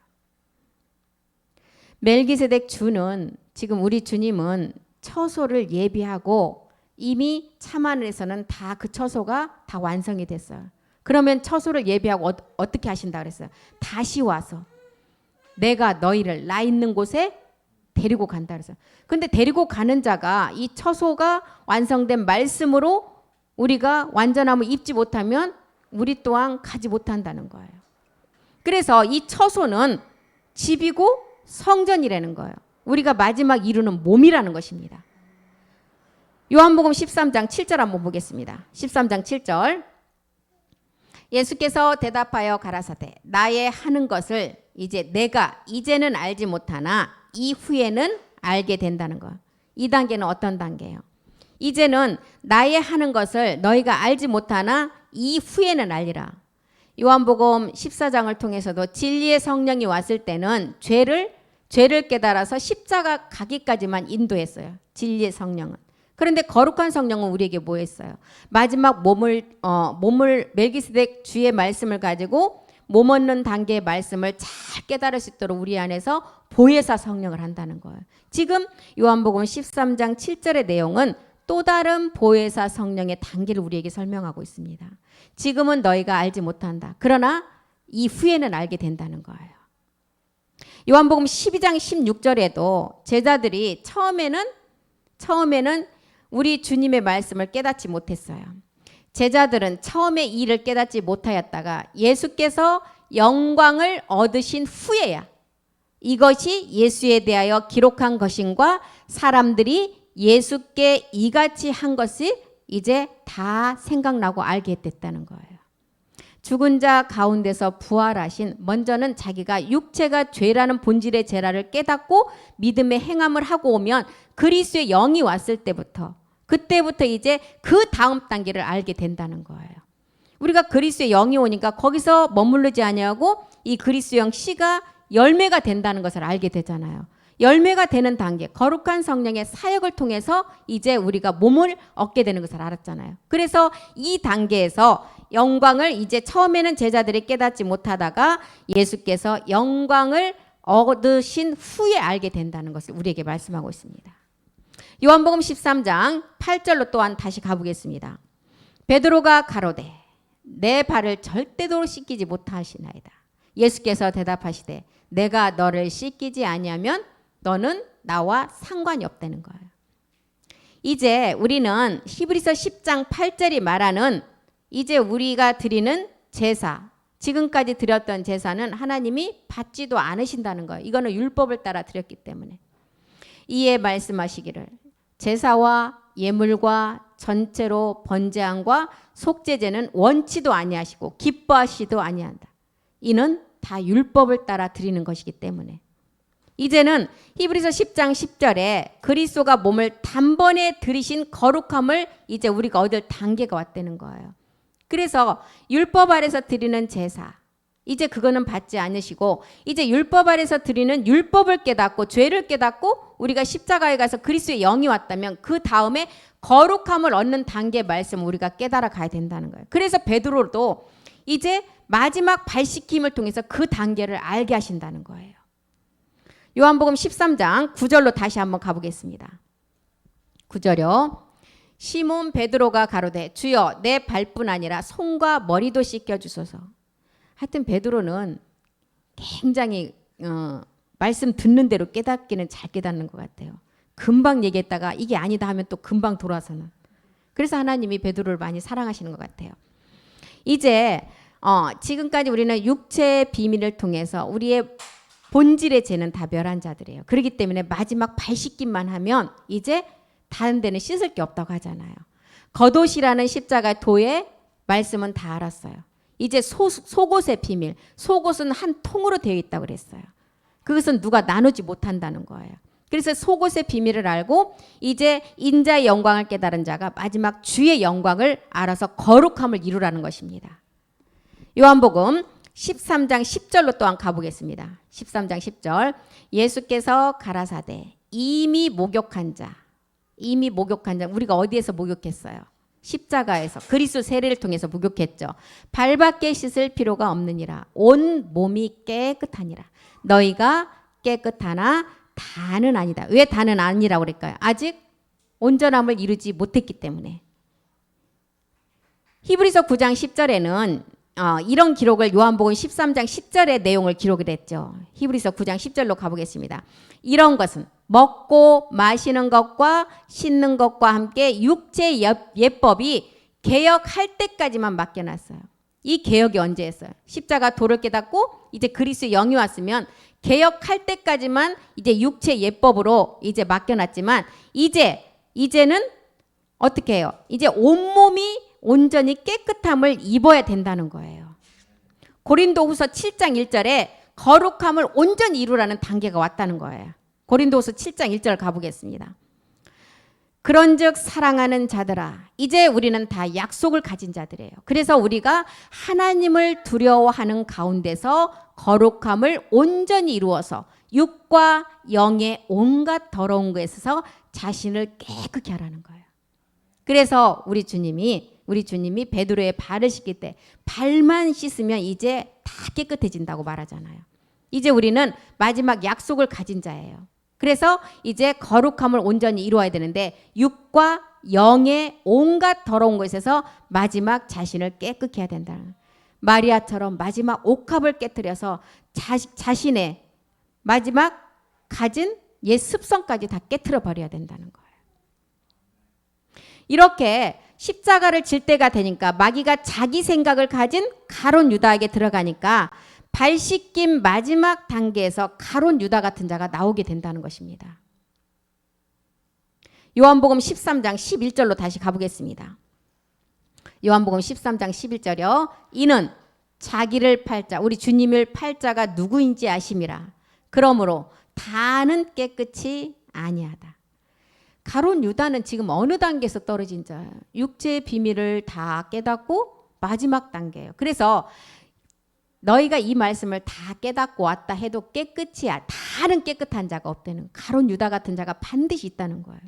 멜기세덱 주는 지금 우리 주님은 처소를 예비하고 이미 참하늘에서는 다 그 처소가 다 완성이 됐어요. 그러면 처소를 예비하고 어떻게 하신다 그랬어요? 다시 와서 내가 너희를 나 있는 곳에 데리고 간다 그랬어요. 근데 데리고 가는 자가 이 처소가 완성된 말씀으로 우리가 완전함을 입지 못하면 우리 또한 가지 못한다는 거예요. 그래서 이 처소는 집이고 성전이라는 거예요. 우리가 마지막 이루는 몸이라는 것입니다. 요한복음 13장 7절 한번 보겠습니다. 13장 7절. 예수께서 대답하여 가라사대 나의 하는 것을 이제 내가 이제는 알지 못하나 이후에는 알게 된다는 거. 이 단계는 어떤 단계예요? 이제는 나의 하는 것을 너희가 알지 못하나 이후에는 알리라. 요한복음 14장을 통해서도 진리의 성령이 왔을 때는 죄를 깨달아서 십자가 가기까지만 인도했어요. 진리의 성령은. 그런데 거룩한 성령은 우리에게 뭐 했어요? 마지막 몸을 멜기세덱 주의 말씀을 가지고 몸 얻는 단계의 말씀을 잘 깨달을 수 있도록 우리 안에서 보혜사 성령을 한다는 거예요. 지금 요한복음 13장 7절의 내용은 또 다른 보혜사 성령의 단계를 우리에게 설명하고 있습니다. 지금은 너희가 알지 못한다. 그러나 이후에는 알게 된다는 거예요. 요한복음 12장 16절에도 제자들이 처음에는 우리 주님의 말씀을 깨닫지 못했어요. 제자들은 처음에 이를 깨닫지 못하였다가 예수께서 영광을 얻으신 후에야 이것이 예수에 대하여 기록한 것인과 사람들이 예수께 이같이 한 것이 이제 다 생각나고 알게 됐다는 거예요. 죽은 자 가운데서 부활하신, 먼저는 자기가 육체가 죄라는 본질의 죄라를 깨닫고 믿음의 행함을 하고 오면 그리스도의 영이 왔을 때부터, 그때부터 이제 그 다음 단계를 알게 된다는 거예요. 우리가 그리스도의 영이 오니까 거기서 머무르지 아니하고 이 그리스도의 영 씨가 열매가 된다는 것을 알게 되잖아요. 열매가 되는 단계, 거룩한 성령의 사역을 통해서 이제 우리가 몸을 얻게 되는 것을 알았잖아요. 그래서 이 단계에서 영광을 이제 처음에는 제자들이 깨닫지 못하다가 예수께서 영광을 얻으신 후에 알게 된다는 것을 우리에게 말씀하고 있습니다. 요한복음 13장 8절로 또한 다시 가보겠습니다. 베드로가 가로되 내 발을 절대로 씻기지 못하시나이다. 예수께서 대답하시되 내가 너를 씻기지 아니하면 너는 나와 상관이 없다는 거예요. 이제 우리는 히브리서 10장 8절이 말하는 이제 우리가 드리는 제사, 지금까지 드렸던 제사는 하나님이 받지도 않으신다는 거예요. 이거는 율법을 따라 드렸기 때문에. 이에 말씀하시기를 제사와 예물과 전체로 번제함과 속죄제는 원치도 아니하시고 기뻐하시도 아니한다. 이는 다 율법을 따라 드리는 것이기 때문에. 이제는 히브리서 10장 10절에 그리스도가 몸을 단번에 들이신 거룩함을 이제 우리가 얻을 단계가 왔다는 거예요. 그래서 율법 아래서 드리는 제사, 이제 그거는 받지 않으시고 이제 율법 아래서 드리는 율법을 깨닫고 죄를 깨닫고 우리가 십자가에 가서 그리스도의 영이 왔다면 그 다음에 거룩함을 얻는 단계 말씀 우리가 깨달아 가야 된다는 거예요. 그래서 베드로도 이제 마지막 발 씻김을 통해서 그 단계를 알게 하신다는 거예요. 요한복음 13장 9절로 다시 한번 가보겠습니다. 9절요. 시몬 베드로가 가로되 주여 내 발뿐 아니라 손과 머리도 씻겨주소서. 하여튼 베드로는 굉장히 말씀 듣는 대로 깨닫기는 잘 깨닫는 것 같아요. 금방 얘기했다가 이게 아니다 하면 또 금방 돌아서는. 그래서 하나님이 베드로를 많이 사랑하시는 것 같아요. 이제 지금까지 우리는 육체의 비밀을 통해서 우리의 본질의 죄는 다 멸한 자들이에요. 그렇기 때문에 마지막 발 씻김만 하면 이제 다른 데는 씻을 게 없다고 하잖아요. 겉옷이라는 십자가 도의 말씀은 다 알았어요. 이제 속옷의 비밀, 속옷은 한 통으로 되어 있다고 그랬어요. 그것은 누가 나누지 못한다는 거예요. 그래서 속옷의 비밀을 알고 이제 인자의 영광을 깨달은 자가 마지막 주의 영광을 알아서 거룩함을 이루라는 것입니다. 요한복음 13장 10절로 또한 가보겠습니다. 13장 10절 예수께서 가라사대 이미 목욕한 자 우리가 어디에서 목욕했어요? 십자가에서 그리스도 세례를 통해서 목욕했죠. 발밖에 씻을 필요가 없느니라 온 몸이 깨끗하니라. 너희가 깨끗하나 다는 아니다. 왜 다는 아니라고 그럴까요? 아직 온전함을 이루지 못했기 때문에. 히브리서 9장 10절에는 이런 기록을 요한복음 13장 10절의 내용을 기록을 했죠. 히브리서 9장 10절로 가보겠습니다. 이런 것은 먹고 마시는 것과 씻는 것과 함께 육체의 예법이 개혁할 때까지만 맡겨놨어요. 이 개혁이 언제 했어요? 십자가 도를 깨닫고 이제 그리스도의 영이 왔으면 개혁할 때까지만 이제 육체 예법으로 이제 맡겨놨지만 이제는 어떻게 해요? 이제 온몸이 온전히 깨끗함을 입어야 된다는 거예요. 고린도후서 7장 1절에 거룩함을 온전히 이루라는 단계가 왔다는 거예요. 고린도후서 7장 1절 가보겠습니다. 그런즉 사랑하는 자들아 이제 우리는 다 약속을 가진 자들이에요. 그래서 우리가 하나님을 두려워하는 가운데서 거룩함을 온전히 이루어서 육과 영의 온갖 더러운 것에서 자신을 깨끗게 하라는 거예요. 그래서 우리 주님이 베드로의 발을 씻길 때 발만 씻으면 이제 다 깨끗해진다고 말하잖아요. 이제 우리는 마지막 약속을 가진 자예요. 그래서 이제 거룩함을 온전히 이루어야 되는데 육과 영의 온갖 더러운 것에서 마지막 자신을 깨끗게 해야 된다는, 마리아처럼 마지막 옥합을 깨뜨려서 자신의 마지막 가진 옛 습성까지 다 깨트려 버려야 된다는 거예요. 이렇게 십자가를 질 때가 되니까 마귀가 자기 생각을 가진 가룟 유다에게 들어가니까 발 씻김 마지막 단계에서 가룟 유다 같은 자가 나오게 된다는 것입니다. 요한복음 13장 11절로 다시 가보겠습니다. 요한복음 13장 11절이요. 이는 자기를 팔자, 우리 주님을 팔자가 누구인지 아심이라. 그러므로 다는 깨끗이 아니하다. 가룟 유다는 지금 어느 단계에서 떨어진 자예요? 육체의 비밀을 다 깨닫고 마지막 단계예요. 그래서 너희가 이 말씀을 다 깨닫고 왔다 해도 깨끗이 다는 깨끗한 자가 없다는, 가룟 유다 같은 자가 반드시 있다는 거예요.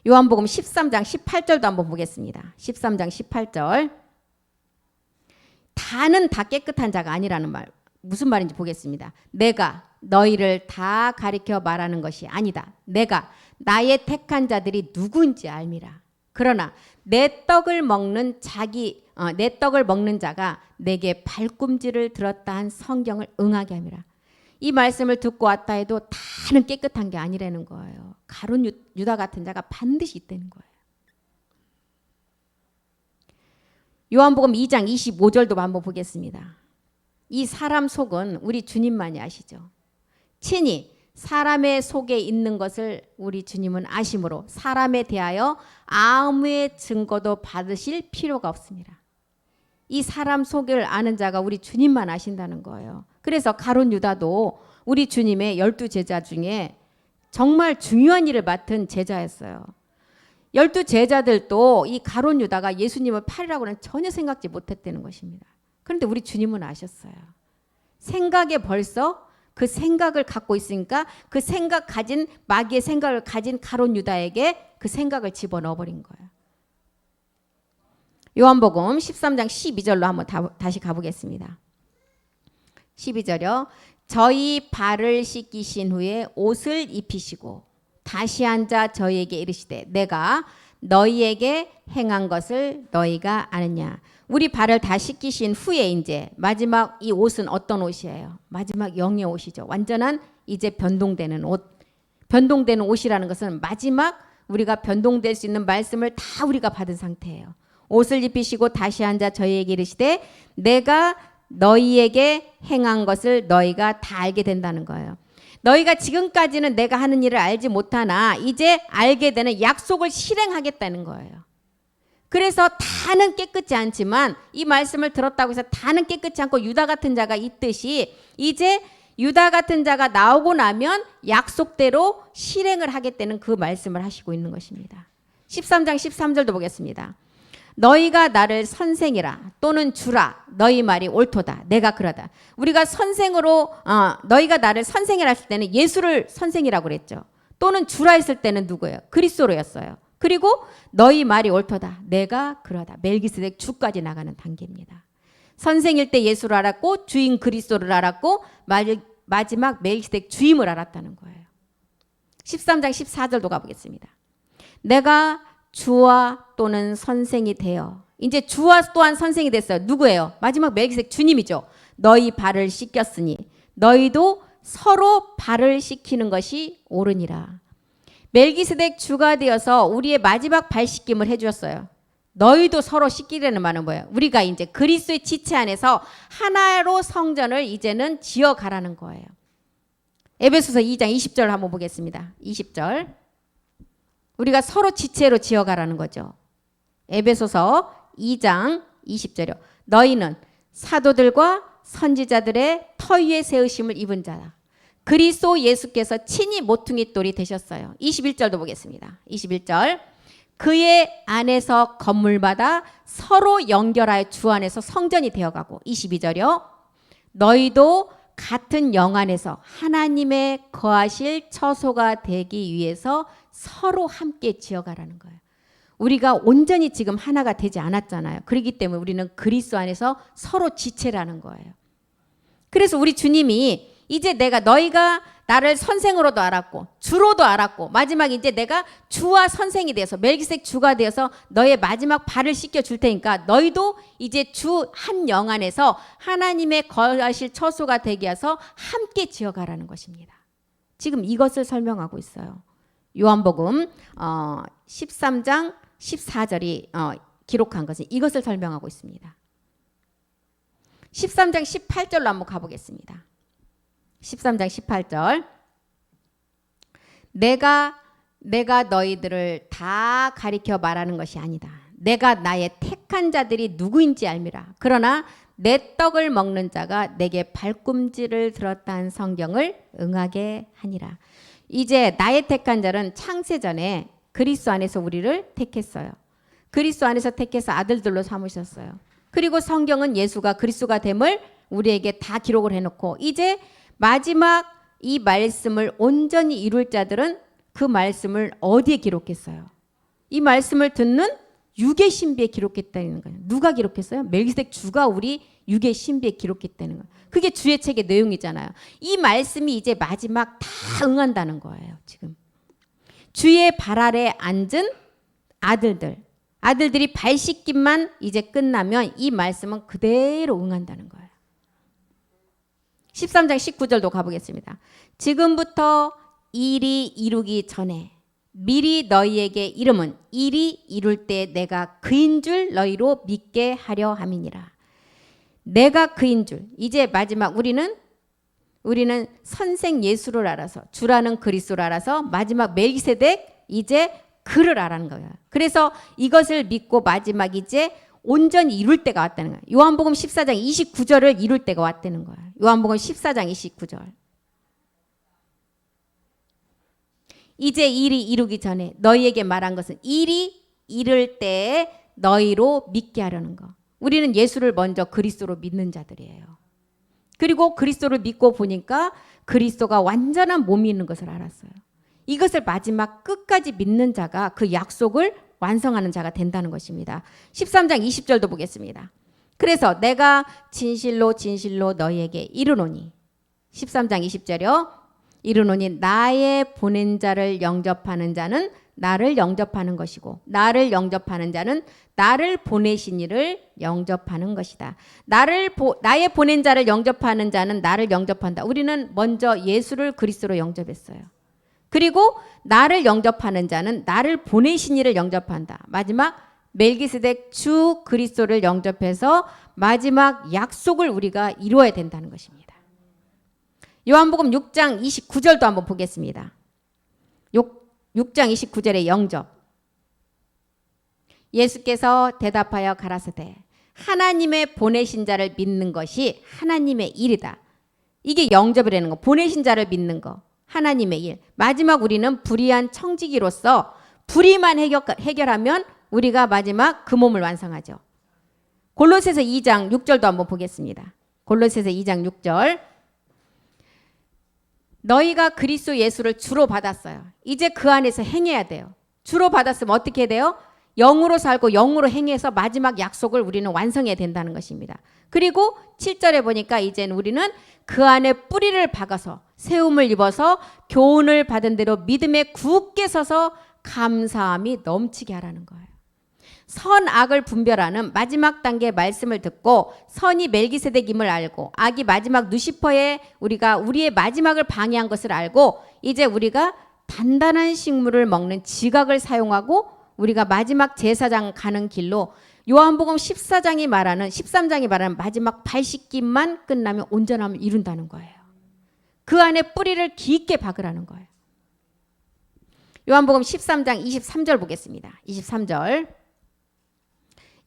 요한복음 13장 18절도 한번 보겠습니다. 13장 18절. 다는 다 깨끗한 자가 아니라는 말, 무슨 말인지 보겠습니다. 내가 너희를 다 가리켜 말하는 것이 아니다. 내가 나의 택한 자들이 누구인지 알미라. 그러나 내 떡을 먹는 자가 내게 발꿈질을 들었다 한 성경을 응하게 함이라. 이 말씀을 듣고 왔다 해도 다는 깨끗한 게 아니라는 거예요. 가룟 유다 같은 자가 반드시 있다는 거예요. 요한복음 2장 25절도 한번 보겠습니다. 이 사람 속은 우리 주님만이 아시죠. 친히 사람의 속에 있는 것을 우리 주님은 아심으로 사람에 대하여 아무의 증거도 받으실 필요가 없습니다. 이 사람 속을 아는 자가 우리 주님만 아신다는 거예요. 그래서 가룟 유다도 우리 주님의 12제자 중에 정말 중요한 일을 맡은 제자였어요. 12제자들도 이 가룟 유다가 예수님을 팔으라고는 전혀 생각지 못했다는 것입니다. 그런데 우리 주님은 아셨어요. 생각에 벌써 그 생각을 갖고 있으니까 그 생각 가진, 마귀의 생각을 가진 가룟 유다에게 그 생각을 집어넣어 버린 거예요. 요한복음 13장 12절로 한번 다시 가보겠습니다. 12절이요. 저희 발을 씻기신 후에 옷을 입히시고 다시 앉아 저희에게 이르시되 내가 너희에게 행한 것을 너희가 아느냐. 우리 발을 다 씻기신 후에 이제 마지막 이 옷은 어떤 옷이에요? 마지막 영의 옷이죠. 완전한 이제 변동되는 옷. 변동되는 옷이라는 것은 마지막 우리가 변동될 수 있는 말씀을 다 우리가 받은 상태예요. 옷을 입히시고 다시 앉아 저희에게 이르시되 내가 너희에게 행한 것을 너희가 다 알게 된다는 거예요. 너희가 지금까지는 내가 하는 일을 알지 못하나 이제 알게 되는 약속을 실행하겠다는 거예요. 그래서 다는 깨끗지 않지만 이 말씀을 들었다고 해서 다는 깨끗지 않고 유다 같은 자가 있듯이 이제 유다 같은 자가 나오고 나면 약속대로 실행을 하겠다는 그 말씀을 하시고 있는 것입니다. 13장 13절도 보겠습니다. 너희가 나를 선생이라 또는 주라 너희 말이 옳도다. 내가 그러다. 우리가 선생으로 너희가 나를 선생이라 했을 때는 예수를 선생이라고 그랬죠. 또는 주라 했을 때는 누구예요? 그리스도로였어요. 그리고 너희 말이 옳도다. 내가 그러다. 멜기스덱 주까지 나가는 단계입니다. 선생일 때 예수를 알았고 주인 그리스도를 알았고 마지막 멜기스덱 주임을 알았다는 거예요. 13장 14절도 가보겠습니다. 내가 주와 또는 선생이 되어 이제 주와 또한 선생이 됐어요. 누구예요? 마지막 멜기스덱 주님이죠. 너희 발을 씻겼으니 너희도 서로 발을 씻기는 것이 옳으니라. 멜기스덱 주가 되어서 우리의 마지막 발 씻김을 해주었어요. 너희도 서로 씻기려는 말은 뭐예요? 우리가 이제 그리스도의 지체 안에서 하나로 성전을 이제는 지어가라는 거예요. 에베소서 2장 20절 한번 보겠습니다. 20절. 우리가 서로 지체로 지어가라는 거죠. 에베소서 2장 20절이요. 너희는 사도들과 선지자들의 터 위에 세우심을 입은 자다. 그리스도 예수께서 친히 모퉁이 돌이 되셨어요. 21절도 보겠습니다. 21절. 그의 안에서 건물마다 서로 연결하여 주 안에서 성전이 되어가고 22절이요. 너희도 같은 영 안에서 하나님의 거하실 처소가 되기 위해서 서로 함께 지어가라는 거예요. 우리가 온전히 지금 하나가 되지 않았잖아요. 그렇기 때문에 우리는 그리스도 안에서 서로 지체라는 거예요. 그래서 우리 주님이 이제 너희가 나를 선생으로도 알았고 주로도 알았고 마지막 이제 내가 주와 선생이 되어서 멜기스덱 주가 되어서 너의 마지막 발을 씻겨 줄 테니까 너희도 이제 주 한 영 안에서 하나님의 거하실 처소가 되게 해서 함께 지어가라는 것입니다. 지금 이것을 설명하고 있어요. 요한복음 13장 14절이 기록한 것은 이것을 설명하고 있습니다. 13장 18절로 한번 가보겠습니다. 13장 18절. 내가 너희들을 다 가리켜 말하는 것이 아니다. 내가 나의 택한 자들이 누구인지 알미라. 그러나 내 떡을 먹는 자가 내게 발꿈치를 들었다 한 성경을 응하게 하니라. 이제 나의 택한 자는 창세전에 그리스도 안에서 우리를 택했어요. 그리스도 안에서 택해서 아들들로 삼으셨어요. 그리고 성경은 예수가 그리스도가 됨을 우리에게 다 기록을 해놓고 이제 마지막 이 말씀을 온전히 이룰 자들은 그 말씀을 어디에 기록했어요? 이 말씀을 듣는 육의 신비에 기록했다는 거예요. 누가 기록했어요? 멜기세덱 주가 우리 육의 신비에 기록했다는 거예요. 그게 주의 책의 내용이잖아요. 이 말씀이 이제 마지막 다 응한다는 거예요. 지금 주의 발 아래 앉은 아들들이 발 씻김만 이제 끝나면 이 말씀은 그대로 응한다는 거예요. 13장 19절도 가보겠습니다. 지금부터 일이 이루기 전에 미리 너희에게 이름은 일이 이룰 때 내가 그인 줄 너희로 믿게 하려 함이니라. 내가 그인 줄. 이제 마지막 우리는 선생 예수를 알아서 주라는 그리스도를 알아서 마지막 멜기세덱 이제 그를 알아는 거예요. 그래서 이것을 믿고 마지막 이제 온전히 이룰 때가 왔다는 거예요. 요한복음 14장 29절을 이룰 때가 왔다는 거예요. 요한복음 14장 29절. 이제 일이 이루기 전에 너희에게 말한 것은 일이 이룰 때에 너희로 믿게 하려는 거. 우리는 예수를 먼저 그리스도로 믿는 자들이에요. 그리고 그리스도를 믿고 보니까 그리스도가 완전한 몸이 있는 것을 알았어요. 이것을 마지막 끝까지 믿는 자가 그 약속을 완성하는 자가 된다는 것입니다. 13장 20절도 보겠습니다. 그래서 내가 진실로 진실로 너희에게 이르노니 13장 20절이요. 이르노니 나의 보낸 자를 영접하는 자는 나를 영접하는 것이고 나를 영접하는 자는 나를 보내신 이를 영접하는 것이다. 나의 보낸 자를 영접하는 자는 나를 영접한다. 우리는 먼저 예수를 그리스도로 영접했어요. 그리고 나를 영접하는 자는 나를 보내신 이를 영접한다. 마지막 멜기세덱 주 그리스도를 영접해서 마지막 약속을 우리가 이루어야 된다는 것입니다. 요한복음 6장 29절도 한번 보겠습니다. 6장 29절의 영접. 예수께서 대답하여 가라사대 하나님의 보내신 자를 믿는 것이 하나님의 일이다. 이게 영접이라는 거. 보내신 자를 믿는 거. 하나님의 일. 마지막 우리는 불의한 청지기로서 불의만 해결하면 우리가 마지막 그 몸을 완성하죠. 골로새서 2장 6절도 한번 보겠습니다. 골로새서 2장 6절. 너희가 그리스도 예수를 주로 받았어요. 이제 그 안에서 행해야 돼요. 주로 받았으면 어떻게 해야 돼요? 영으로 살고 영으로 행해서 마지막 약속을 우리는 완성해야 된다는 것입니다. 그리고 7절에 보니까 이제는 우리는 그 안에 뿌리를 박아서 세움을 입어서 교훈을 받은 대로 믿음에 굳게 서서 감사함이 넘치게 하라는 거예요. 선악을 분별하는 마지막 단계의 말씀을 듣고 선이 멜기세덱임을 알고 악이 마지막 누시퍼에 우리의 마지막을 방해한 것을 알고 이제 우리가 단단한 식물을 먹는 지각을 사용하고 우리가 마지막 제사장 가는 길로 요한복음 13장이 말하는 마지막 발 씻김만 끝나면 온전함을 이룬다는 거예요. 그 안에 뿌리를 깊게 박으라는 거예요. 요한복음 13장 23절 보겠습니다. 23절.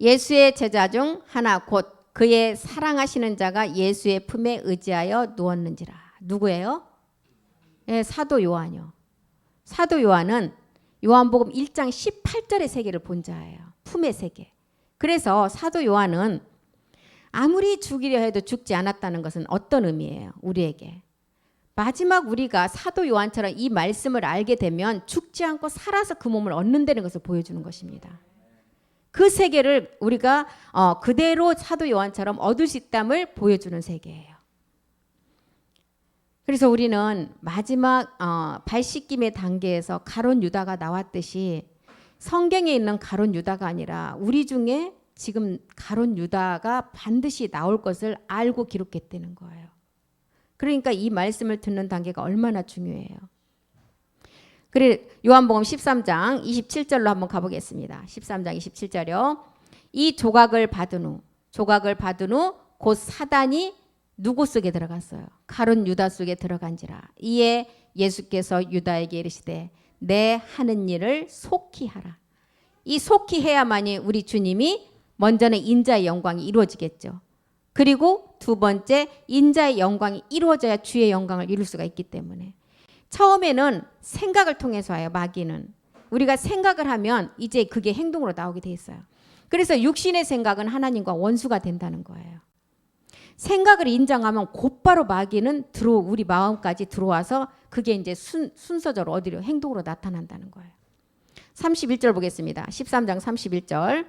예수의 제자 중 하나 곧 그의 사랑하시는 자가 예수의 품에 의지하여 누웠는지라. 누구예요? 네, 사도 요한이요. 사도 요한은 요한복음 1장 18절의 세계를 본 자예요. 품의 세계. 그래서 사도 요한은 아무리 죽이려 해도 죽지 않았다는 것은 어떤 의미예요? 우리에게. 마지막 우리가 사도 요한처럼 이 말씀을 알게 되면 죽지 않고 살아서 그 몸을 얻는다는 것을 보여주는 것입니다. 그 세계를 우리가 그대로 사도 요한처럼 얻을 수 있담을 보여주는 세계예요. 그래서 우리는 마지막 발 씻김의 단계에서 가룟 유다가 나왔듯이 성경에 있는 가룟 유다가 아니라 우리 중에 지금 가룟 유다가 반드시 나올 것을 알고 기록했다는 거예요. 그러니까 이 말씀을 듣는 단계가 얼마나 중요해요. 그래 요한복음 13장 27절로 한번 가보겠습니다. 13장 27절이요. 이 조각을 받은 후 곧 사단이 누구 속에 들어갔어요? 가룟 유다 속에 들어간지라. 이에 예수께서 유다에게 이르시되 내 하는 일을 속히 하라. 이 속히 해야만이 우리 주님이 먼저는 인자의 영광이 이루어지겠죠. 그리고 두 번째, 인자의 영광이 이루어져야 주의 영광을 이룰 수가 있기 때문에 처음에는 생각을 통해서 와요. 마귀는 우리가 생각을 하면 이제 그게 행동으로 나오게 돼 있어요. 그래서 육신의 생각은 하나님과 원수가 된다는 거예요. 생각을 인정하면 곧바로 마귀는 우리 마음까지 들어와서 그게 이제 순서적으로 어디로 행동으로 나타난다는 거예요. 31절 보겠습니다. 13장 31절.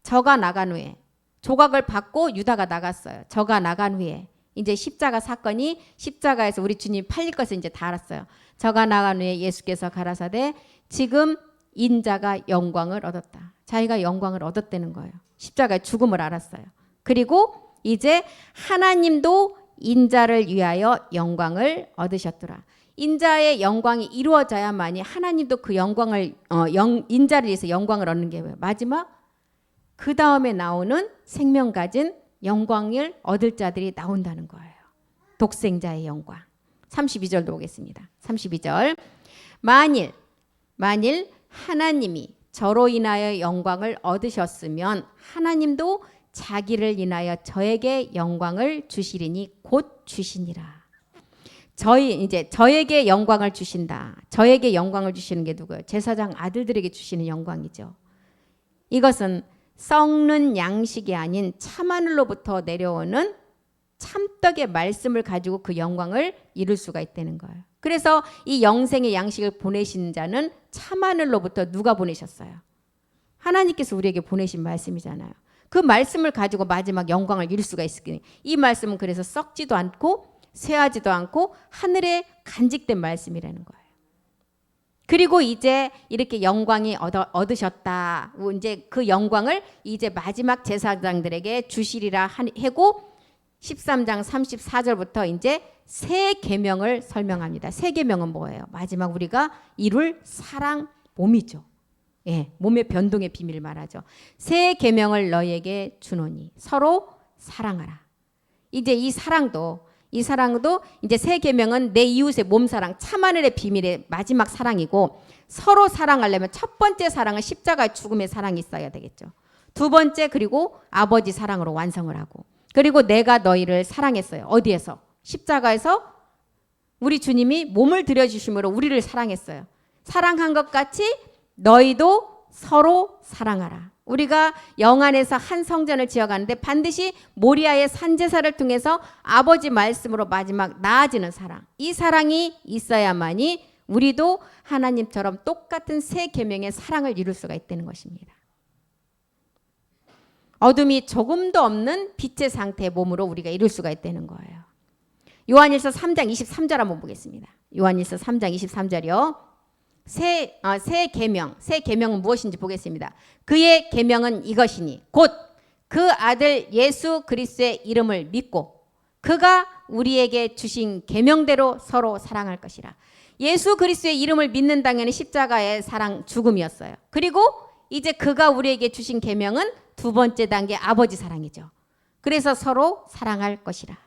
저가 나간 후에 조각을 받고 유다가 나갔어요. 저가 나간 후에 이제 십자가 사건이 십자가에서 우리 주님 팔릴 것을 이제 다 알았어요. 저가 나간 후에 예수께서 가라사대 지금 인자가 영광을 얻었다. 자기가 영광을 얻었다는 거예요. 십자가의 죽음을 알았어요. 그리고 이제 하나님도 인자를 위하여 영광을 얻으셨더라. 인자의 영광이 이루어져야만이 하나님도 그 영광을 인자를 위해서 영광을 얻는 게 뭐예요? 마지막 그 다음에 나오는 생명 가진 영광을 얻을 자들이 나온다는 거예요. 독생자의 영광. 32절도 보겠습니다. 32절. 만일 하나님이 저로 인하여 영광을 얻으셨으면 하나님도 자기를 인하여 저에게 영광을 주시리니 곧 주시니라. 저에게 영광을 주신다. 저에게 영광을 주시는 게 누구예요? 제사장 아들들에게 주시는 영광이죠. 이것은 썩는 양식이 아닌 참하늘로부터 내려오는 참떡의 말씀을 가지고 그 영광을 이룰 수가 있다는 거예요. 그래서 이 영생의 양식을 보내신 자는 참하늘로부터 누가 보내셨어요? 하나님께서 우리에게 보내신 말씀이잖아요. 그 말씀을 가지고 마지막 영광을 이룰 수가 있으니 이 말씀은 그래서 썩지도 않고 쇠하지도 않고 하늘에 간직된 말씀이라는 거예요. 그리고 이제 이렇게 영광이 얻으셨다. 이제 그 영광을 이제 마지막 제사장들에게 주시리라 하고 13장 34절부터 이제 새 계명을 설명합니다. 새 계명은 뭐예요? 마지막 우리가 이룰 사랑 몸이죠. 예, 몸의 변동의 비밀을 말하죠. 새 계명을 너희에게 주노니 서로 사랑하라. 이제 이 사랑도 이제 새 계명은 내 이웃의 몸사랑, 참하늘의 비밀의 마지막 사랑이고 서로 사랑하려면 첫 번째 사랑은 십자가의 죽음의 사랑이 있어야 되겠죠. 두 번째 그리고 아버지 사랑으로 완성을 하고 그리고 내가 너희를 사랑했어요. 어디에서? 십자가에서 우리 주님이 몸을 들여주심으로 우리를 사랑했어요. 사랑한 것 같이 너희도 서로 사랑하라. 우리가 영안에서 한 성전을 지어가는데 반드시 모리아의 산제사를 통해서 아버지 말씀으로 마지막 나아지는 사랑. 이 사랑이 있어야만이 우리도 하나님처럼 똑같은 새 계명의 사랑을 이룰 수가 있다는 것입니다. 어둠이 조금도 없는 빛의 상태의 몸으로 우리가 이룰 수가 있다는 거예요. 요한일서 3장 23절 한번 보겠습니다. 요한일서 3장 23절이요. 새 계명은 무엇인지 보겠습니다. 그의 계명은 이것이니 곧 그 아들 예수 그리스도의 이름을 믿고 그가 우리에게 주신 계명대로 서로 사랑할 것이라. 예수 그리스도의 이름을 믿는 당연히 십자가의 사랑 죽음이었어요. 그리고 이제 그가 우리에게 주신 계명은 두 번째 단계 아버지 사랑이죠. 그래서 서로 사랑할 것이라.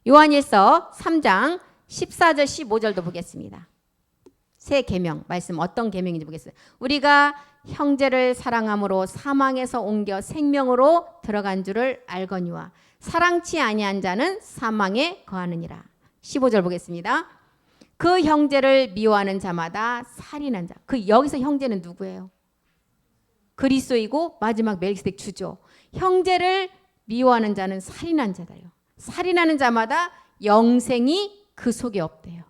요한일서 3장 14절 15절도 보겠습니다. 새 계명 말씀 어떤 계명인지 보겠어요. 우리가 형제를 사랑함으로 사망에서 옮겨 생명으로 들어간 줄을 알거니와 사랑치 아니한 자는 사망에 거하느니라. 15절 보겠습니다. 그 형제를 미워하는 자마다 살인한 자. 여기서 형제는 누구예요? 그리스도이고 마지막 멜기세덱 주죠. 형제를 미워하는 자는 살인한 자다요. 살인하는 자마다 영생이 그 속에 없대요.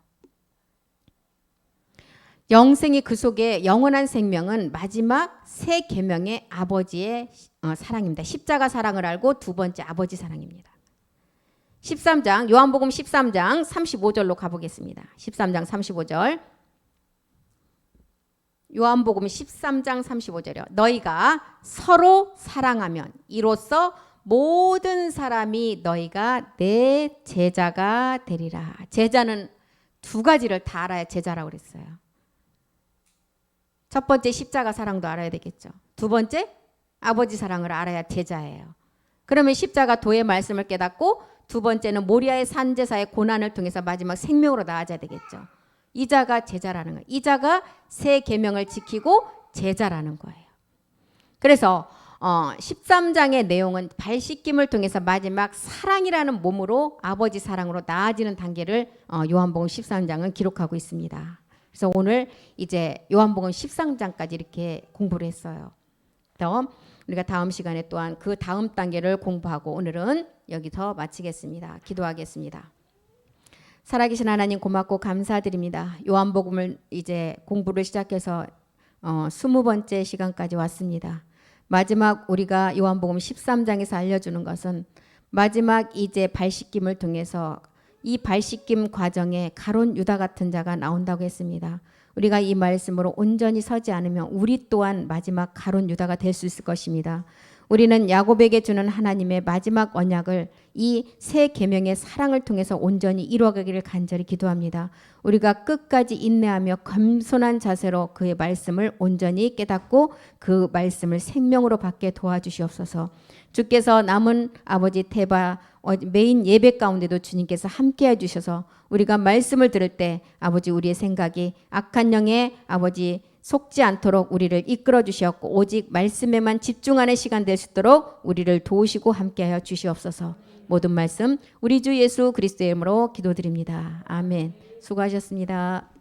영생이 그 속에 영원한 생명은 마지막 새 계명의 아버지의 사랑입니다. 십자가 사랑을 알고 두 번째 아버지 사랑입니다. 13장 요한복음 13장 35절로 가보겠습니다. 13장 35절 요한복음 13장 35절이요. 너희가 서로 사랑하면 이로써 모든 사람이 너희가 내 제자가 되리라. 제자는 두 가지를 다 알아야 제자라고 그랬어요. 첫 번째 십자가 사랑도 알아야 되겠죠. 두 번째 아버지 사랑을 알아야 제자예요. 그러면 십자가 도의 말씀을 깨닫고 두 번째는 모리아의 산제사의 고난을 통해서 마지막 생명으로 나아져야 되겠죠. 이 자가 제자라는 거예요. 이 자가 새 계명을 지키고 제자라는 거예요. 그래서 13장의 내용은 발 씻김을 통해서 마지막 사랑이라는 몸으로 아버지 사랑으로 나아지는 단계를 요한복음 13장은 기록하고 있습니다. 그래서 오늘 이제 요한복음 13장까지 이렇게 공부를 했어요. 그럼 우리가 다음 시간에 또한 그 다음 단계를 공부하고 오늘은 여기서 마치겠습니다. 기도하겠습니다. 살아계신 하나님 고맙고 감사드립니다. 요한복음을 이제 공부를 시작해서 20번째 시간까지 왔습니다. 마지막 우리가 요한복음 13장에서 알려주는 것은 마지막 이제 발 씻김을 통해서 이 발 씻김 과정에 가룟 유다 같은 자가 나온다고 했습니다. 우리가 이 말씀으로 온전히 서지 않으면 우리 또한 마지막 가룟 유다가 될 수 있을 것입니다. 우리는 야곱에게 주는 하나님의 마지막 언약을 이 새 계명의 사랑을 통해서 온전히 이루어가기를 간절히 기도합니다. 우리가 끝까지 인내하며 겸손한 자세로 그의 말씀을 온전히 깨닫고 그 말씀을 생명으로 받게 도와주시옵소서. 주께서 남은 아버지 대바 메인 예배 가운데도 주님께서 함께해 주셔서 우리가 말씀을 들을 때 아버지 우리의 생각이 악한 영의 아버지 속지 않도록 우리를 이끌어 주시옵고 오직 말씀에만 집중하는 시간 될 수 있도록 우리를 도우시고 함께하여 주시옵소서. 모든 말씀 우리 주 예수 그리스도의 이름으로 기도드립니다. 아멘. 수고하셨습니다.